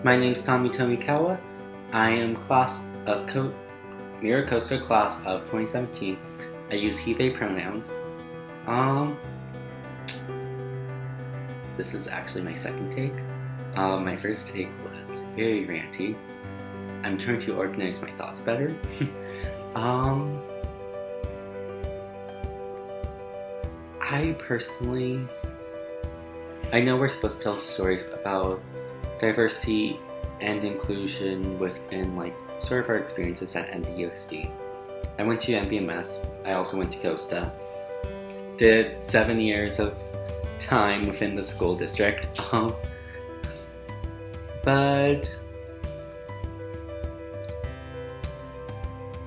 My name's Tommy Tomikawa. I am Miracosta class of 2017. I use he, they pronouns. This is actually my second take. My first take was very ranty. I'm trying to organize my thoughts better. I know we're supposed to tell stories about diversity and inclusion within sort of our experiences at MBUSD. I went to MBMS. I also went to Costa. Did 7 years of time within the school district. But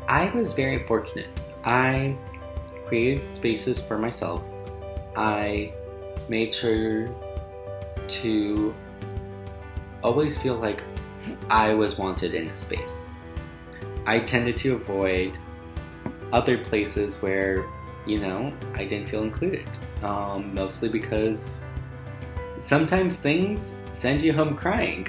I was very fortunate. I created spaces for myself. I made sure to always feel like I was wanted in a space. I tended to avoid other places where, I didn't feel included. Mostly because sometimes things send you home crying.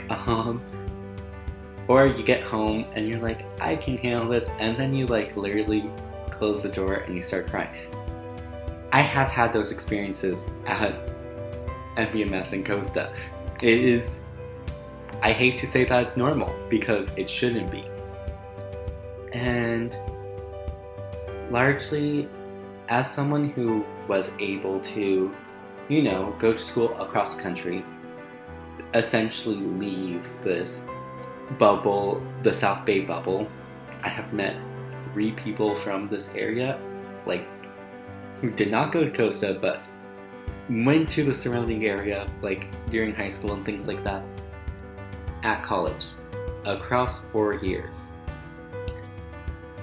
Or you get home and you're like, I can handle this, and then you literally close the door and you start crying. I have had those experiences at MBMS and Costa. I hate to say that it's normal, because it shouldn't be. And largely, as someone who was able to, go to school across the country, essentially leave this bubble, the South Bay bubble, I have met 3 people from this area, who did not go to Costa, but went to the surrounding area, during high school and things like that, at college, across 4 years.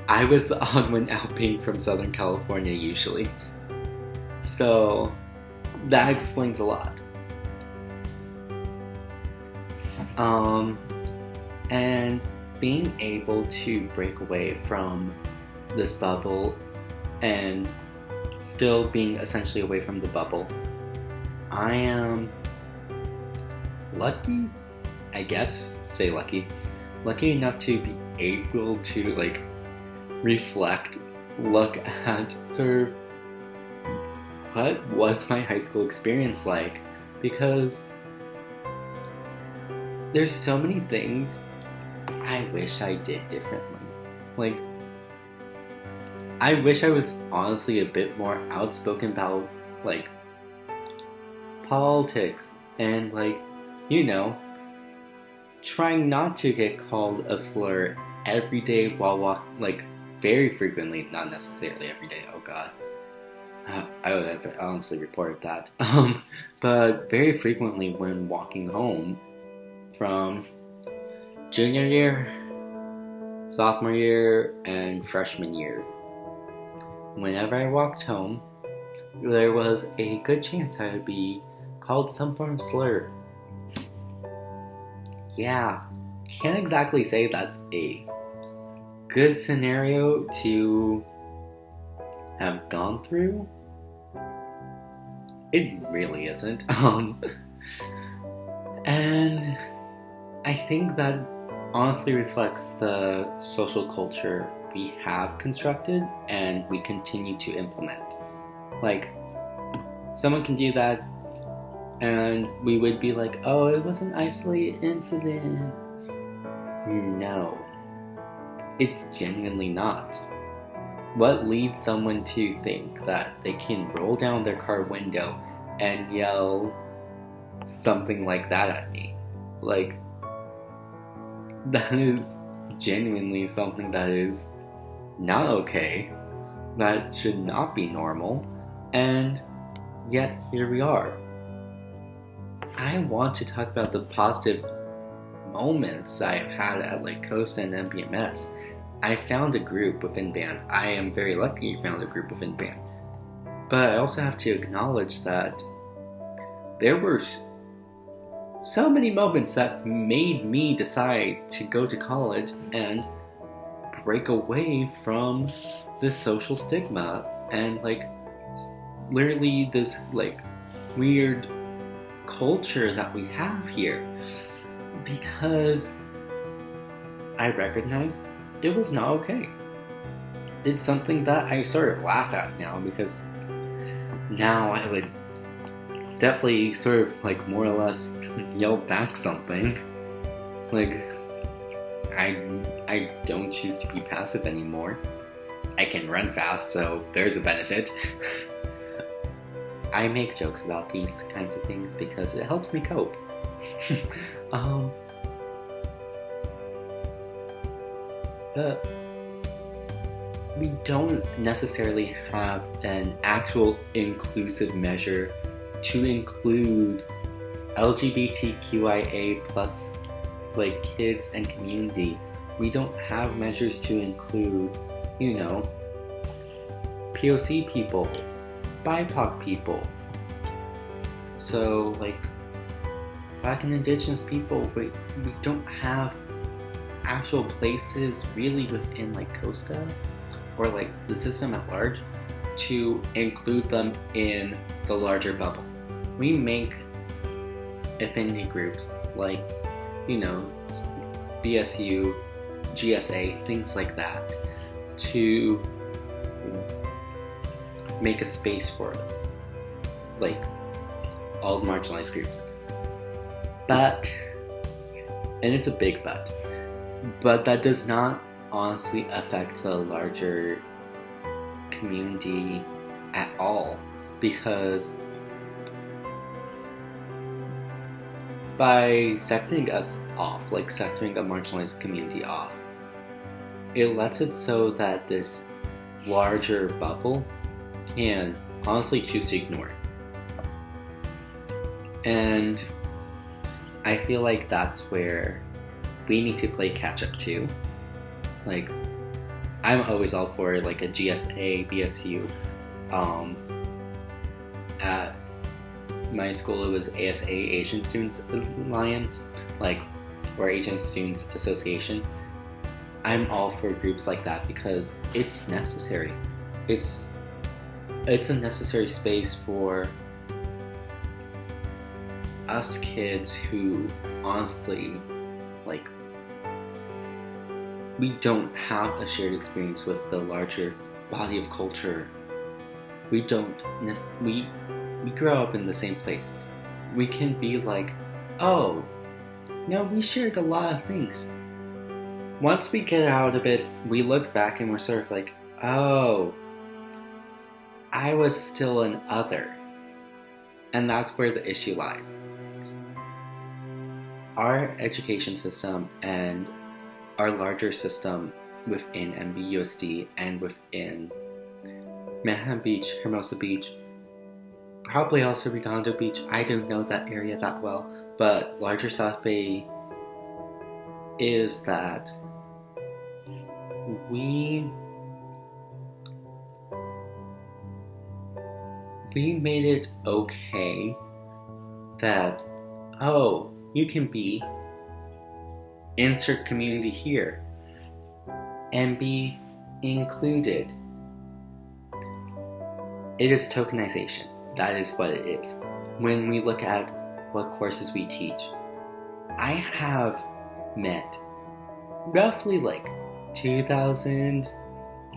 I was the odd one out being from Southern California usually. So that explains a lot. And being able to break away from this bubble and still being essentially away from the bubble, I am lucky, I guess, say lucky enough to be able to reflect, look at sort of what was my high school experience like, because there's so many things I wish I did differently. I wish I was honestly a bit more outspoken about politics and trying not to get called a slur every day while very frequently, not necessarily every day, oh god. I would have honestly reported that. But very frequently when walking home from junior year, sophomore year, and freshman year. Whenever I walked home, there was a good chance I would be called some form of slur. Yeah, can't exactly say that's a good scenario to have gone through. It really isn't. And I think that honestly reflects the social culture we have constructed and we continue to implement. Someone can do that and we would be like, oh, it was an isolated incident. No, it's genuinely not. What leads someone to think that they can roll down their car window and yell something like that at me? That is genuinely something that is not okay, that should not be normal, and yet here we are. I want to talk about the positive moments I've had at Costa and MBMS. I found a group within band. I am very lucky I found a group within band. But I also have to acknowledge that there were so many moments that made me decide to go to college and break away from this social stigma and literally this weird culture that we have here. because I recognized it was not okay. It's something that I sort of laugh at now, because now I would definitely sort of like more or less yell back something. Like, I don't choose to be passive anymore. I can run fast, so there's a benefit. I make jokes about these kinds of things because it helps me cope. But we don't necessarily have an actual inclusive measure to include LGBTQIA plus like kids and community. We don't have measures to include, POC people, BIPOC people. So like Black and Indigenous people, we don't have actual places really within like COSTA or like the system at large to include them in the larger bubble. We make affinity groups like, BSU, GSA, things like that, to make a space for them, like all marginalized groups. But, and it's a big but that does not honestly affect the larger community at all, because by sectoring us off, like sectoring a marginalized community off, it lets it so that this larger bubble can honestly choose to ignore it. And I feel like that's where we need to play catch up too. Like, I'm always all for like a GSA, BSU. At my school, it was ASA, Asian Students Alliance, or Asian Students Association. I'm all for groups like that because it's necessary. It's a necessary space for us kids who honestly, we don't have a shared experience with the larger body of culture. We grow up in the same place. We can be like, oh, no, we shared a lot of things. Once we get out of it, we look back and we're sort of like, oh, I was still an other. And that's where the issue lies. Our education system and our larger system within MBUSD and within Manhattan Beach, Hermosa Beach, probably also Redondo Beach, I don't know that area that well, but larger South Bay, is that we made it okay that, oh, you can be insert community here and be included. It is tokenization. That is what it is. When we look at what courses we teach, I have met roughly 2,000,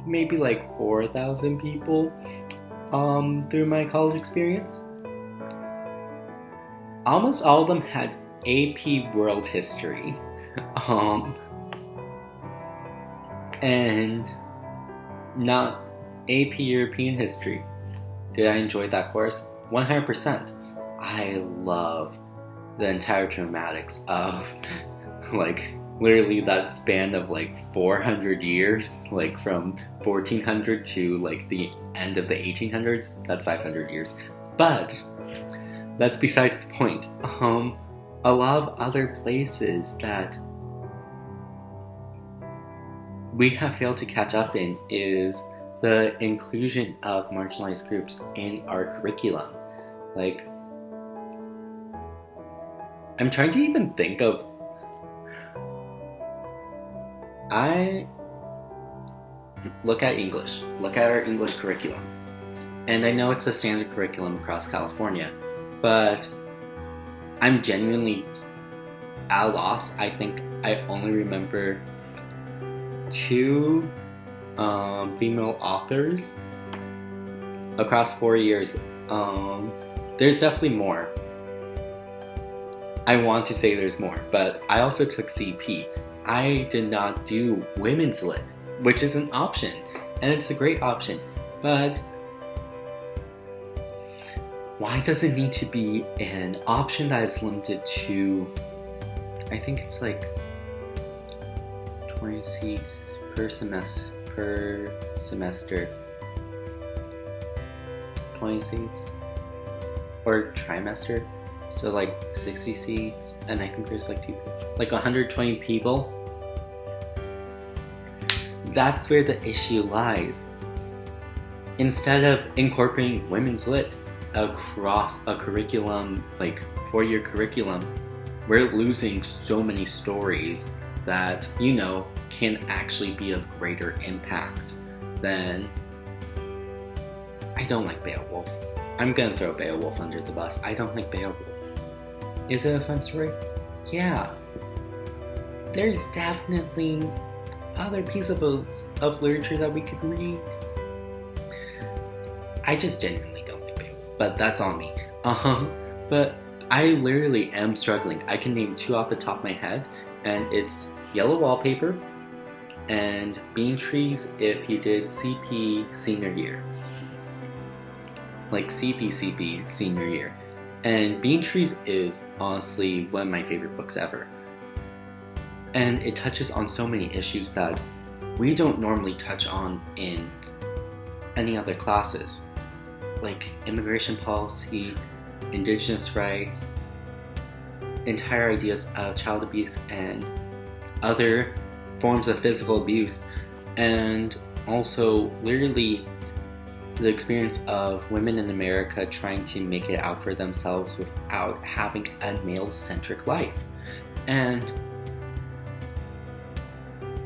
maybe 4,000 people through my college experience. Almost all of them had AP World History. And not AP European History. Did I enjoy that course? 100%. I love the entire dramatics of literally that span of 400 years, from 1400 to the end of the 1800s. That's 500 years. But that's besides the point. A lot of other places that we have failed to catch up in is the inclusion of marginalized groups in our curriculum. I'm trying to even think of, I look at English, look at our English curriculum, and I know it's a standard curriculum across California, but I'm genuinely at a loss. I think I only remember 2 female authors across 4 years. There's definitely more. I want to say there's more, but I also took CP. I did not do women's lit, which is an option, and it's a great option, but why does it need to be an option that is limited to, I think it's like 20 seats per semester, 20 seats, or trimester, so like 60 seats, and I think there's like 120 people. That's where the issue lies. Instead of incorporating women's lit across a curriculum, like 4-year curriculum, we're losing so many stories that, can actually be of greater impact than... I don't like Beowulf. I'm gonna throw Beowulf under the bus. I don't like Beowulf. Is it a fun story? Yeah. There's definitely other pieces of literature that we could read. I just genuinely don't like Beowulf, but that's on me. But I literally am struggling. I can name 2 off the top of my head, and it's Yellow Wallpaper and Bean Trees if you did CP senior year. Like CP senior year. And Bean Trees is honestly one of my favorite books ever. And it touches on so many issues that we don't normally touch on in any other classes, like immigration policy, indigenous rights, entire ideas of child abuse and other forms of physical abuse, and also literally the experience of women in America trying to make it out for themselves without having a male-centric life. And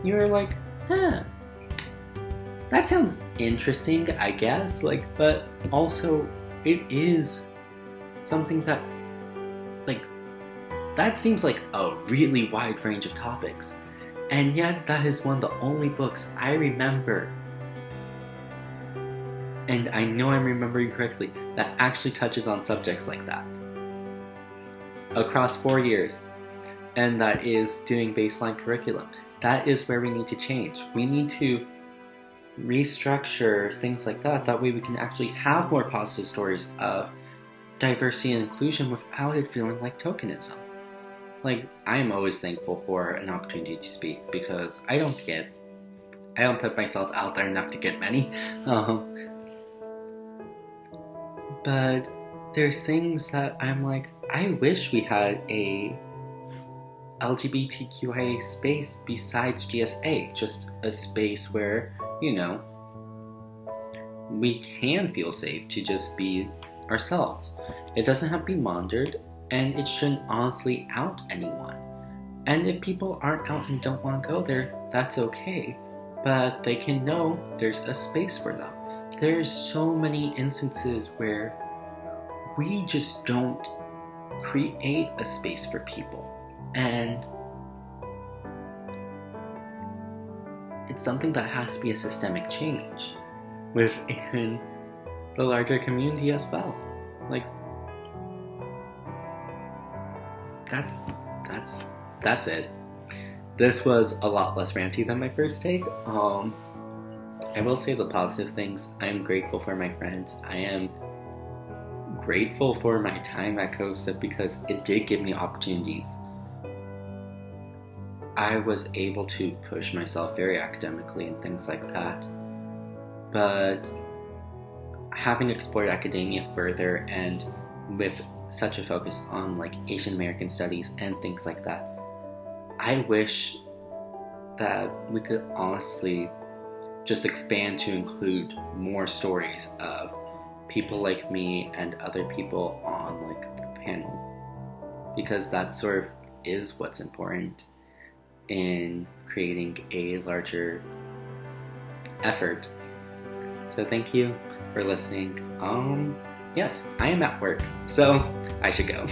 you're like, that sounds interesting, I guess, but also it is something that, that seems like a really wide range of topics. And yet that is one of the only books I remember, and I know I'm remembering correctly, that actually touches on subjects like that across 4 years, and that is doing baseline curriculum. That is where we need to change. We need to restructure things like that. That way we can actually have more positive stories of diversity and inclusion without it feeling like tokenism. I am always thankful for an opportunity to speak, because I don't put myself out there enough to get many. But there's things that I'm like, I wish we had a LGBTQIA space besides GSA, just a space where, we can feel safe to just be ourselves. It doesn't have to be monitored, and it shouldn't honestly out anyone. And if people aren't out and don't want to go there, that's okay, but they can know there's a space for them. There's so many instances where we just don't create a space for people, and it's something that has to be a systemic change within the larger community as well. That's it. This was a lot less ranty than my first take. I will say the positive things. I am grateful for my friends. I am grateful for my time at Costa, because it did give me opportunities. I was able to push myself very academically and things like that. But having explored academia further, and with such a focus on Asian American studies and things like that, I wish that we could honestly just expand to include more stories of people like me and other people on the panel, because that sort of is what's important in creating a larger effort. So thank you for listening. Yes, I am at work, so I should go.